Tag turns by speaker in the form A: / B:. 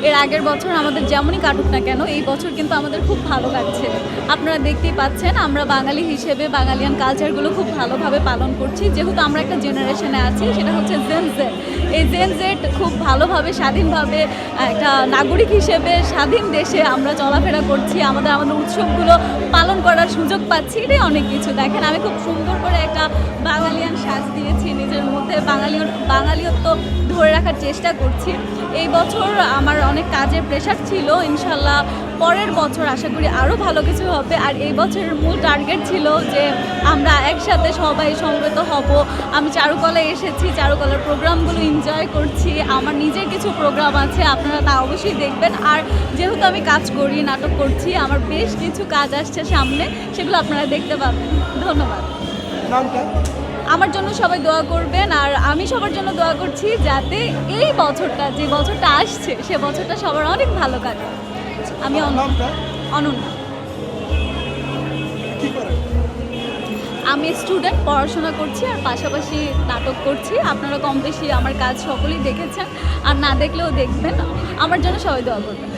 A: এর আগের বছর আমাদের যেমনই কাটুক না কেন, এই বছর কিন্তু আমাদের খুব ভালো কাটছে। আপনারা দেখতেই পাচ্ছেন আমরা বাঙালি হিসেবে বাঙালিয়ান কালচারগুলো খুব ভালোভাবে পালন করছি। যেহেতু আমরা একটা জেনারেশনে আছি, সেটা হচ্ছে জেন জেড। এই জেন জেড খুব ভালোভাবে স্বাধীনভাবে একটা নাগরিক হিসেবে স্বাধীন দেশে আমরা চলাফেরা করছি, আমাদের উৎসবগুলো পালন করার সুযোগ পাচ্ছি। এটাই অনেক কিছু। দেখেন আমি খুব সুন্দর করে একটা বাঙালিয়ান সাজ দিয়েছি, নিজের মধ্যে বাঙালিয়ত্ব ধরে রাখার চেষ্টা করছি। এই বছর আমার অনেক কাজের প্রেশার ছিল, ইনশাল্লাহ পরের বছর আশা করি আরও ভালো কিছু হবে। আর এই বছরের মূল টার্গেট ছিল যে আমরা একসাথে সবাই সমবেত হব। আমি চারুকলায় এসেছি, চারুকলার প্রোগ্রামগুলো এনজয় করছি। আমার নিজের কিছু প্রোগ্রাম আছে, আপনারা তা অবশ্যই দেখবেন। আর যেহেতু আমি কাজ করি, নাটক করছি, আমার বেশ কিছু কাজ আসছে সামনে, সেগুলো আপনারা দেখতে পাবেন। ধন্যবাদ। আমার জন্য সবাই দোয়া করবেন, আর আমি সবার জন্য দোয়া করছি যাতে এই বছরটা, যে বছরটা আসছে, সে বছরটা সবার অনেক ভালো কাটে। আমি অনন্যা। আমি স্টুডেন্ট, পড়াশোনা করছি আর পাশাপাশি নাটক করছি। আপনারা কম বেশি আমার কাজ সকলেই দেখেছেন, আর না দেখলেও দেখবেন। আমার জন্য সবাই দোয়া করবেন।